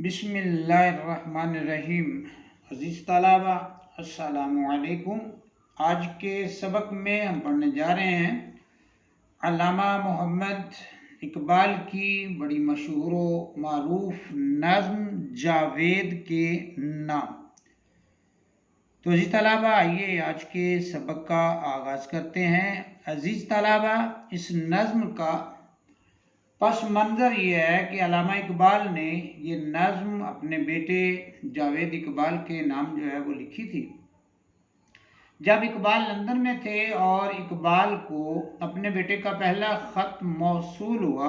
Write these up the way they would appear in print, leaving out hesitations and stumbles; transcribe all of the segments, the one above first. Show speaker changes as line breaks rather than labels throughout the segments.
बिस्मिल्लाहिर्रहमानिर्रहीम। अज़ीज़ तलबा अस्सलामुअलैकुम। आज के सबक में हम पढ़ने जा रहे हैं अल्लामा मोहम्मद इकबाल की बड़ी मशहूर व मारूफ नज़्म जावेद के नाम। तो अज़ीज़ तलबा आइए आज के सबक का आगाज़ करते हैं। अज़ीज़ तलबा, इस नज़्म का पस मंज़र ये है कि अल्लामा इकबाल ने ये नज़्म अपने बेटे जावेद इकबाल के नाम जो है वो लिखी थी। जब इकबाल लंदन में थे और इकबाल को अपने बेटे का पहला ख़त मौसूल हुआ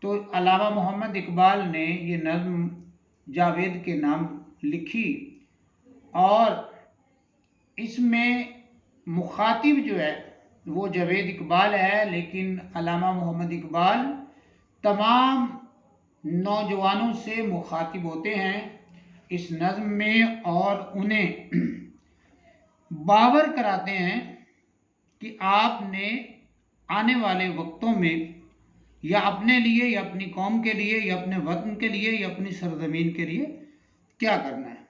तो अल्लामा मोहम्मद इकबाल ने ये नज़्म जावेद के नाम लिखी और इसमें मुखातिब जो है वो जावेद इकबाल है, लेकिन अल्लामा मोहम्मद इकबाल तमाम नौजवानों से मुखातिब होते हैं इस नज़्म में और उन्हें बावर कराते हैं कि आपने आने वाले वक्तों में या अपने लिए या अपनी कौम के लिए या अपने वतन के लिए या अपनी सरजमीन के लिए क्या करना है।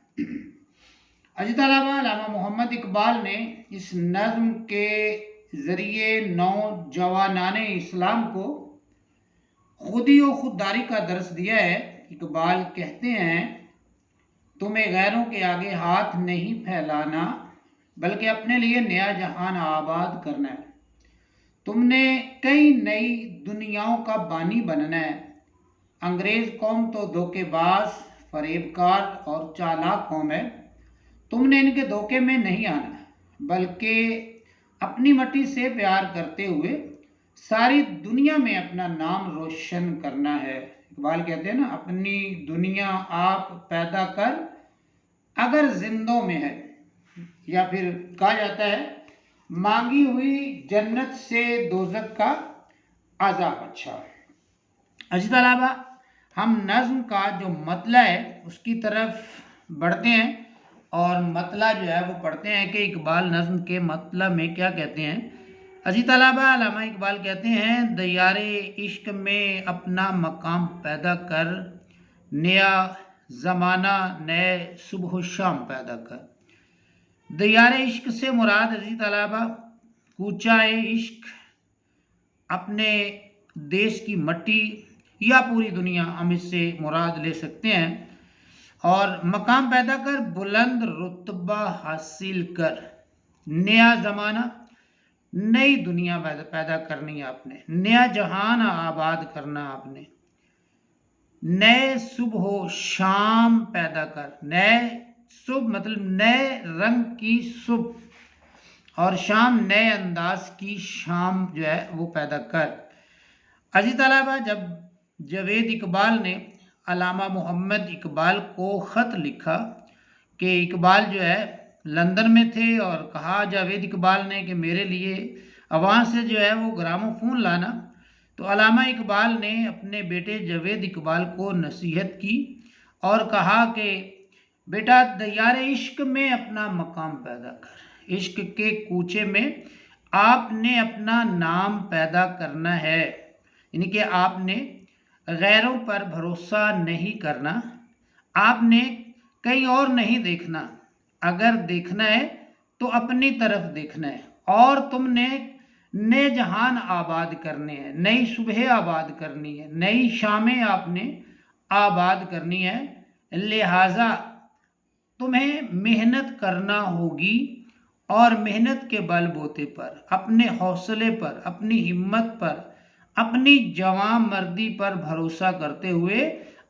अज़ीज़ तलबा, अल्लामा मोहम्मद इकबाल ने इस नज़्म के ज़रिए नौजवानाने इस्लाम को खुदी और खुददारी का दर्स दिया है। इकबाल कहते हैं, तुम्हें गैरों के आगे हाथ नहीं फैलाना बल्कि अपने लिए नया जहान आबाद करना है। तुमने कई नई दुनियाओं का बानी बनना है। अंग्रेज़ कौम तो धोखेबाज, फरेबकार और चालाक कौम है। तुमने इनके धोखे में नहीं आना बल्कि अपनी मट्टी से प्यार करते हुए सारी दुनिया में अपना नाम रोशन करना है। इकबाल कहते हैं ना, अपनी दुनिया आप पैदा कर अगर जिंदों में है, या फिर कहा जाता है मांगी हुई जन्नत से दोज़ख का अज़ाब अच्छा। अज़ीज़ तलबा, हम नज़्म का जो मतला है उसकी तरफ बढ़ते हैं और मतला जो है वो पढ़ते हैं कि इकबाल नज़्म के मतलब में क्या कहते हैं। अज़ीज़ तलबा, अल्लामा इकबाल कहते हैं, दयारे इश्क में अपना मकाम पैदा कर, नया ज़माना नए सुबह शाम पैदा कर। दयारे इश्क से मुराद अज़ीज़ तलबा कूचाए इश्क, अपने देश की मट्टी या पूरी दुनिया हम इससे मुराद ले सकते हैं। और मकाम पैदा कर, बुलंद रुतबा हासिल कर, नया ज़माना नई दुनिया पैदा करनी है आपने, नया जहान आबाद करना आपने, नए सुबह शाम पैदा कर। नए सुबह मतलब नए रंग की सुबह और शाम नए अंदाज की शाम जो है वो पैदा कर। अज़ीज़ तलबा, जब जावेद इकबाल ने अल्लामा मोहम्मद इकबाल को ख़त लिखा कि इकबाल जो है लंदन में थे और कहा जावेद इकबाल ने कि मेरे लिए वहाँ से जो है वो ग्रामोफोन लाना, तो अल्लामा इकबाल ने अपने बेटे जावेद इकबाल को नसीहत की और कहा कि बेटा, दयारे इश्क में अपना मकाम पैदा कर। इश्क के कूचे में आपने अपना नाम पैदा करना है, यानी कि आपने गैरों पर भरोसा नहीं करना, आपने कहीं और नहीं देखना, अगर देखना है तो अपनी तरफ देखना है और तुमने नए जहान आबाद करने हैं, नई सुबह आबाद करनी है, नई शामें आपने आबाद करनी है। लिहाजा तुम्हें मेहनत करना होगी और मेहनत के बलबूते पर, अपने हौसले पर, अपनी हिम्मत पर, अपनी जवान मर्दी पर भरोसा करते हुए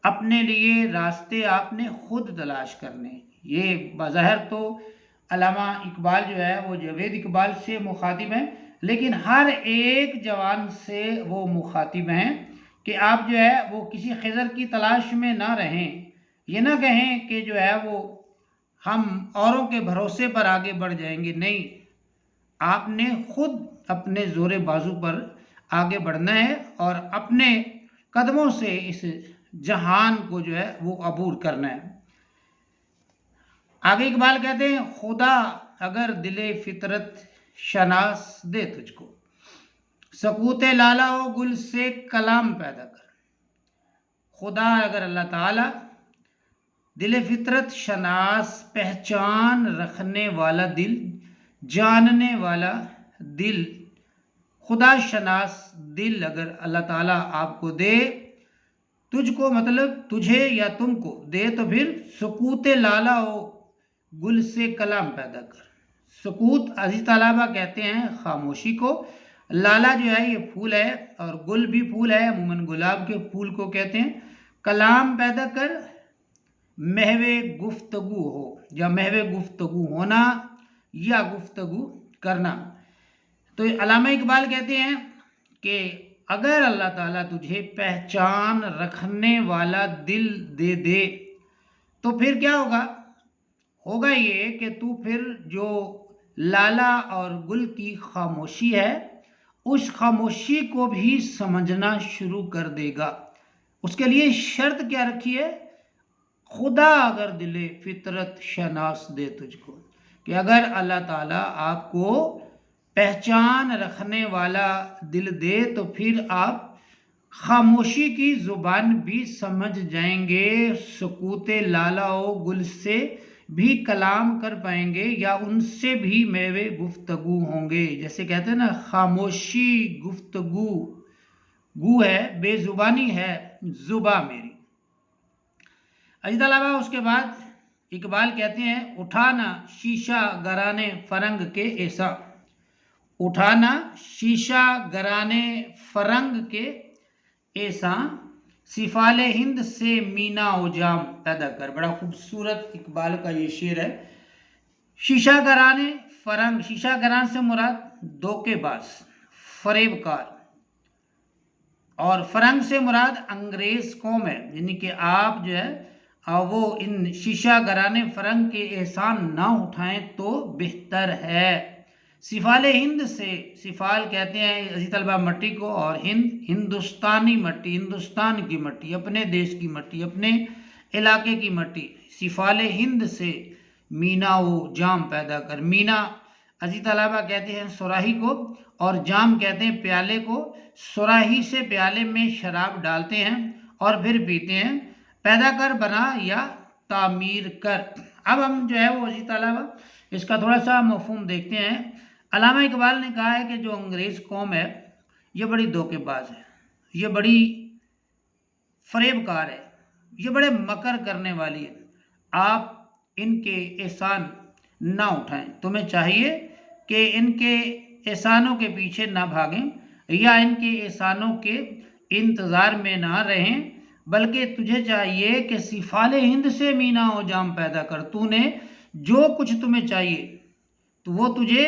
अपने लिए रास्ते आपने खुद तलाश करने। ये बज़ाहिर तो अल्लामा इकबाल जो है वो जावेद इकबाल से मुखातिब हैं, लेकिन हर एक जवान से वो मुखातिब हैं कि आप जो है वो किसी खिज़र की तलाश में ना रहें। ये ना कहें कि जो है वो हम औरों के भरोसे पर आगे बढ़ जाएंगे, नहीं, आपने खुद अपने ज़ोरे बाजू पर आगे बढ़ना है और अपने कदमों से इस जहान को जो है वो अबूर करना है। आगे इकबाल कहते हैं, खुदा अगर दिले फितरत शनास दे तुझको, सकूते लाला हो गुल से कलाम पैदा कर। खुदा अगर अल्लाह ताला दिल फितरत शनास पहचान रखने वाला दिल, जानने वाला दिल, खुदा शनास दिल अगर अल्लाह ताला आपको दे, तुझको मतलब तुझे या तुमको दे, तो फिर सुकूत लाला हो गुल से कलाम पैदा कर। सुकूत अजीज तलाबा कहते हैं खामोशी को, लाला जो है ये फूल है और गुल भी फूल है, अमूमन गुलाब के फूल को कहते हैं। कलाम पैदा कर, महवे गुफ्तगू हो, या महवे गुफ्तगू होना या गुफ्तगू करना। तो अल्लामा इकबाल कहते हैं कि अगर अल्लाह ताला तुझे पहचान रखने वाला दिल दे दे, तो फिर क्या होगा? होगा ये कि तू फिर जो लाला और गुल की खामोशी है, उस खामोशी को भी समझना शुरू कर देगा। उसके लिए शर्त क्या रखी है? खुदा अगर दिले फितरत शनास दे तुझको, कि अगर अल्लाह ताला आपको पहचान रखने वाला दिल दे, तो फिर आप खामोशी की ज़ुबान भी समझ जाएंगे, सुकूते लाला ओ गुल से भी कलाम कर पाएंगे, या उनसे भी मेवे गुफ्तगू होंगे। जैसे कहते हैं ना, खामोशी गुफ्तगू, गू है बेजुबानी है जुबा मेरी। अजतलाबा उसके बाद इकबाल कहते हैं, उठाना शीशा गराने फरंग के ऐसा, उठाना शीशा गराने फरंग के ऐसा, सिफाले हिंद से मीना ओ जाम पैदा कर। बड़ा खूबसूरत इकबाल का ये शेर है। शीशा गराने फरंग, शीशा गरान से मुराद धोखेबाज, फरेबकार, और फरंग से मुराद अंग्रेज कौम है। यानी कि आप जो है वो इन शीशा गराने फरंग के एहसान ना उठाएं तो बेहतर है। सिफाले हिंद से, सिफाल कहते हैं अजीज तलबा मट्टी को, और हिंद हिंदुस्तानी मट्टी, हिंदुस्तान की मट्टी, अपने देश की मट्टी, अपने इलाके की मट्टी। सिफाले हिंद से मीना वो जाम पैदा कर। मीना अजीज तलबा कहते हैं सुराही को, और जाम कहते हैं प्याले को। सुराही से प्याले में शराब डालते हैं और फिर पीते हैं। पैदा कर बना या तामीर कर। अब हम जो है वो अजीज तलबा इसका थोड़ा सा मफहूम देखते हैं। अल्लामा इकबाल ने कहा है कि जो अंग्रेज़ कौम है ये बड़ी धोखेबाज है, ये बड़ी फरेबकार है, ये बड़े मकर करने वाली है। आप इनके एहसान ना उठाएं। तुम्हें चाहिए कि इनके एहसानों के पीछे ना भागें, या इनके एहसानों के इंतज़ार में ना रहें, बल्कि तुझे चाहिए कि सिफाले हिंद से मीना ओ जाम पैदा कर। तूने जो कुछ तुम्हें चाहिए तो वो तुझे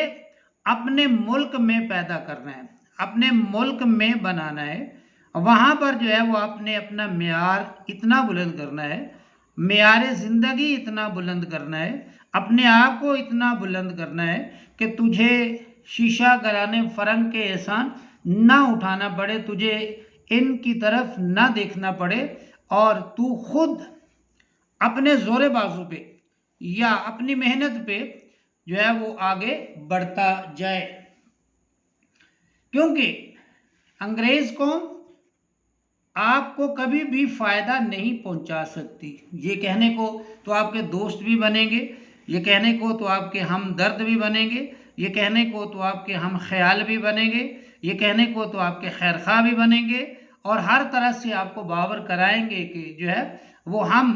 अपने मुल्क में पैदा करना है, अपने मुल्क में बनाना है। वहाँ पर जो है वो आपने अपना मेयार इतना बुलंद करना है, मेयार ज़िंदगी इतना बुलंद करना है, अपने आप को इतना बुलंद करना है कि तुझे शीशा गराने फरंग के एहसान ना उठाना पड़े, तुझे इनकी तरफ ना देखना पड़े, और तू खुद अपने जोरे बाजू पे या अपनी मेहनत पे जो है वो आगे बढ़ता जाए। क्योंकि अंग्रेज कौम आपको कभी भी फ़ायदा नहीं पहुंचा सकती। ये कहने को तो आपके दोस्त भी बनेंगे, ये कहने को तो आपके हमदर्द भी बनेंगे, ये कहने को तो आपके हम ख्याल भी बनेंगे, ये कहने को तो आपके खैरखा भी बनेंगे, और हर तरह से आपको बावर कराएंगे कि जो है वो हम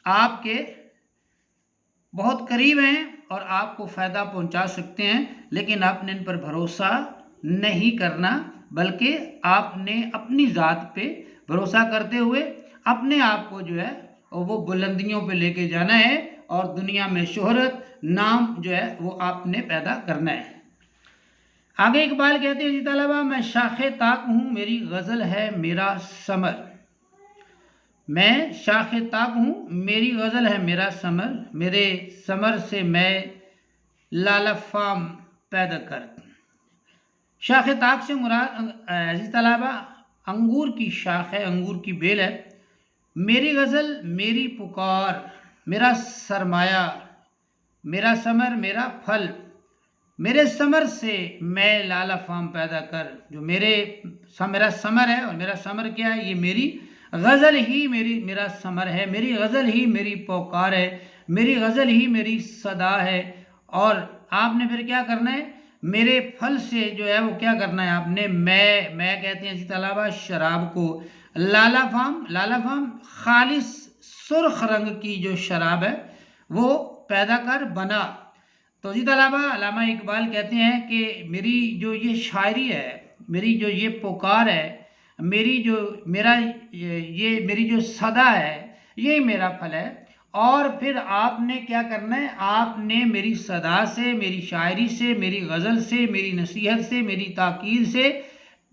आपके बहुत करीब हैं और आपको फ़ायदा पहुंचा सकते हैं। लेकिन आपने इन पर भरोसा नहीं करना, बल्कि आपने अपनी ज़ात पे भरोसा करते हुए अपने आप को जो है वो बुलंदियों पे लेके जाना है, और दुनिया में शोहरत नाम जो है वो आपने पैदा करना है। आगे इकबाल कहते हैं जी तलबा, मैं शाखे ताक हूँ मेरी गज़ल है मेरा समर, मैं शाखे ताक हूँ मेरी गज़ल है मेरा समर, मेरे समर से मैं लाला फाम पैदा कर। शाखे ताक से मुराद अजीज तलबा अंगूर की शाख है, अंगूर की बेल है। मेरी गज़ल मेरी पुकार, मेरा सरमाया, मेरा समर मेरा फल, मेरे समर से मैं लाला फाम पैदा कर। जो मेरा समर है, और मेरा समर क्या है? ये मेरी गज़ल ही मेरा समर है, मेरी गज़ल ही मेरी पुकार है, मेरी गज़ल ही मेरी सदा है। और आपने फिर क्या करना है, मेरे फल से जो है वो क्या करना है आपने, मैं कहते हैं इसी तलाबा शराब को, लालाफाम खालिस सुर्ख रंग की जो शराब है वो पैदा कर बना। तो इसी तलाबा अल्लामा इकबाल कहते हैं कि मेरी जो ये शायरी है, मेरी जो ये पुकार है, मेरी जो सदा है, यही मेरा फल है। और फिर आपने क्या करना है, आपने मेरी सदा से, मेरी शायरी से, मेरी गज़ल से, मेरी नसीहत से, मेरी ताकीद से,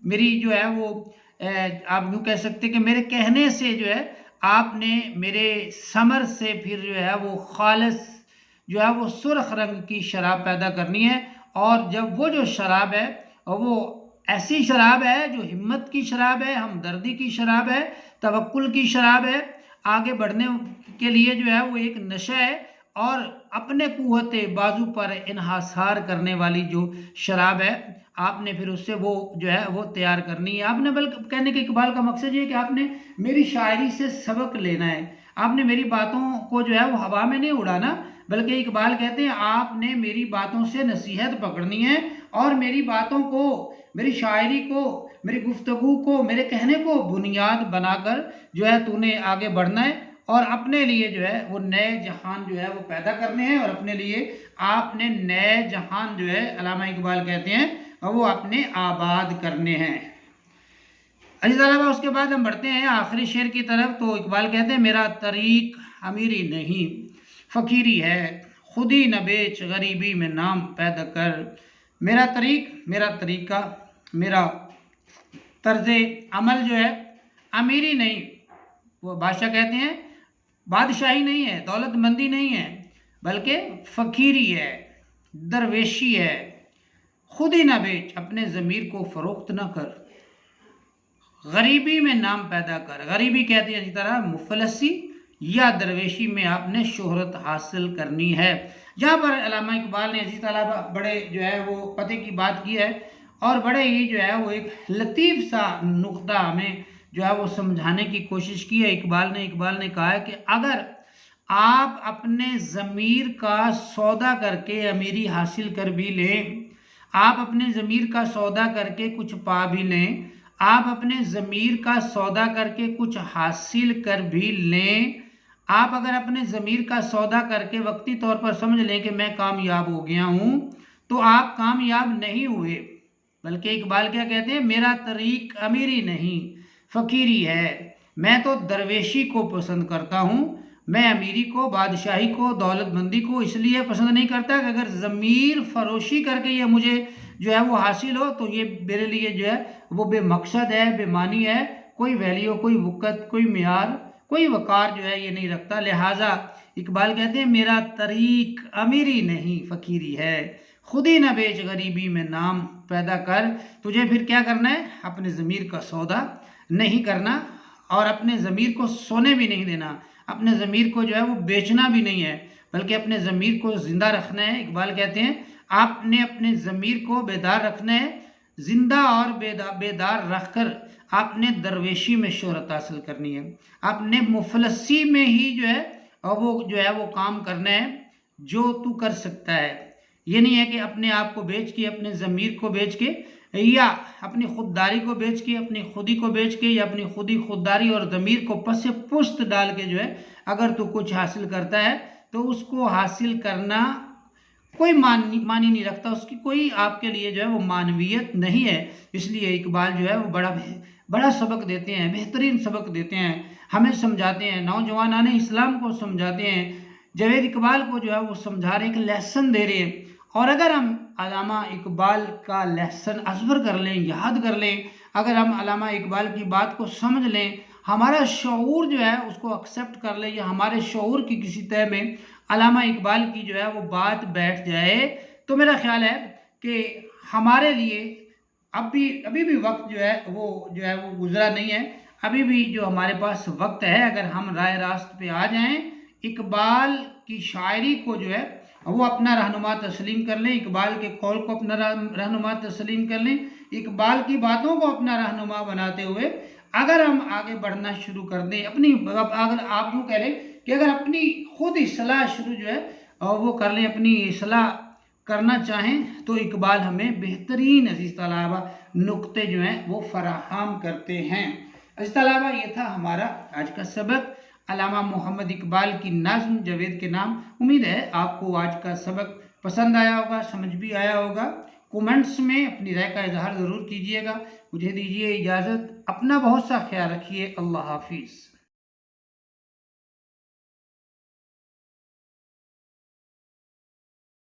मेरी जो है वो आप यूँ कह सकते कि मेरे कहने से जो है आपने मेरे समर से फिर जो है वो खालिस जो है वो सुर्ख रंग की शराब पैदा करनी है। और जब वो जो शराब है वो ऐसी शराब है जो हिम्मत की शराब है, हमदर्दी की शराब है, तवक्कुल की शराब है, आगे बढ़ने के लिए जो है वो एक नशा है, और अपने कुव्वते बाजू पर इन्हासार करने वाली जो शराब है, आपने फिर उससे वो जो है वो तैयार करनी है। आपने बल्कि कहने के इकबाल का मकसद ये है कि आपने मेरी शायरी से सबक लेना है, आपने मेरी बातों को जो है वो हवा में नहीं उड़ाना, बल्कि इकबाल कहते हैं आपने मेरी बातों से नसीहत पकड़नी है, और मेरी बातों को, मेरी शायरी को, मेरी गुफ्तगू को, मेरे कहने को बुनियाद बनाकर जो है तूने आगे बढ़ना है, और अपने लिए जो है वो नए जहान जो है वो पैदा करने हैं, और अपने लिए आपने नए जहान जो है अल्लामा इकबाल कहते हैं वो अपने आबाद करने हैं। अजी तलबा उसके बाद हम बढ़ते हैं आखिरी शेर की तरफ। तो इकबाल कहते हैं मेरा तरीक अमीरी नहीं फ़कीरी है, खुद ही न बेच गरीबी में नाम पैदा कर। मेरा तरीक, मेरा तरीका, मेरा तर्ज अमल जो है अमीरी नहीं, वो बादशाह कहते हैं बादशाही नहीं है, दौलतमंदी नहीं है, बल्कि फ़कीरी है, दरवेशी है। खुद ही ना बेच, अपने ज़मीर को फ़रोख्त ना कर, गरीबी में नाम पैदा कर। गरीबी कहते हैं इसी तरह मुफलसी या दरवेशी में आपने शोहरत हासिल करनी है। जहाँ पर अल्लामा इकबाल ने इसी तरह बड़े जो है वो पते की बात की है, और बड़े ही जो है वो एक लतीफ़ सा नुक्ता हमें जो है वो समझाने की कोशिश की है। इकबाल ने कहा है कि अगर आप अपने ज़मीर का सौदा करके अमीरी हासिल कर भी लें, आप अपने ज़मीर का सौदा करके कुछ पा भी लें, आप अपने ज़मीर का सौदा करके कुछ हासिल कर भी लें, आप अगर अपने ज़मीर का सौदा करके वक्ती तौर पर समझ लें कि मैं कामयाब हो गया हूँ, तो आप कामयाब नहीं हुए। बल्कि इकबाल क्या कहते हैं, मेरा तरीक अमीरी नहीं फ़कीरी है, मैं तो दरवेशी को पसंद करता हूँ। मैं अमीरी को, बादशाही को, दौलतमंदी को इसलिए पसंद नहीं करता कि अगर ज़मीर फरोशी करके ये मुझे जो है वो हासिल हो तो ये मेरे लिए जो है वो बेमकसद है, बेमानी है, कोई वैल्यू, कोई वक़्त, कोई मियार, कोई वक़ार जो है ये नहीं रखता। लिहाजा इकबाल कहते हैं मेरा तरीक अमीरी नहीं फ़कीरी है, खुद ही न बेच गरीबी में नाम पैदा कर। तुझे फिर क्या करना है, अपने ज़मीर का सौदा नहीं करना, और अपने ज़मीर को सोने भी नहीं देना, अपने ज़मीर को जो है वो बेचना भी नहीं है, बल्कि अपने ज़मीर को ज़िंदा रखना है। इकबाल कहते हैं आपने अपने ज़मीर को बेदार रखना है, ज़िंदा और बेदार रख कर आपने दरवेशी में शोहरत हासिल करनी है। आपने मुफलसी में ही जो है वो काम करना है जो तू कर सकता है। ये नहीं है कि अपने आप को बेच के, अपने ज़मीर को बेच के, या अपनी खुददारी को बेच के, अपनी खुदी को बेच के, या अपनी खुददारी और ज़मीर को पसे पुस्त डाल के जो है अगर तू कुछ हासिल करता है तो उसको हासिल करना कोई मानी नहीं रखता, उसकी कोई आपके लिए जो है वो मानवीयत नहीं है। इसलिए इकबाल जो है वो बड़ा सबक देते हैं, बेहतरीन सबक देते हैं, हमें समझाते हैं, नौजवानाने इस्लाम को समझाते हैं। जावेद इकबाल को जो है वो समझा रहे, एक लेसन दे रहे हैं। और अगर हम अल्लामा इकबाल का लेसन अज़बर कर लें, याद कर लें, अगर हम अल्लामा इकबाल की बात को समझ लें, हमारा शऊर जो है उसको एक्सेप्ट कर ले, या हमारे शऊर की किसी तय में अल्लामा इकबाल की जो है वो बात बैठ जाए, तो मेरा ख्याल है कि हमारे लिए अभी भी वक्त जो है वो गुजरा नहीं है। अभी भी जो हमारे पास वक्त है, अगर हम राय रास्त पे आ जाएं, इकबाल की शायरी को जो है वो अपना रहनुमा तस्लीम कर लें, इकबाल के कौल को अपना रहनुमा तस्लीम कर लें, इकबाल की बातों को अपना रहनुमा बनाते हुए अगर हम आगे बढ़ना शुरू कर दें अपनी, अगर आप यूँ कह लें कि अगर अपनी खुद इस्लाह शुरू जो है और वो कर लें, अपनी इस्लाह करना चाहें, तो इकबाल हमें बेहतरीन अज़ीज़ तलबा नुक्ते जो हैं वो फराहम करते हैं। अज़ीज़ तलबा, ये था हमारा आज का सबक, अल्लामा मोहम्मद इकबाल की नज़्म जावेद के नाम। उम्मीद है आपको आज का सबक पसंद आया होगा, समझ भी आया होगा। कमेंट्स में अपनी राय का इजहार ज़रूर कीजिएगा। मुझे दीजिए इजाज़त, अपना बहुत सा ख्याल रखिए। अल्लाह हाफिज़।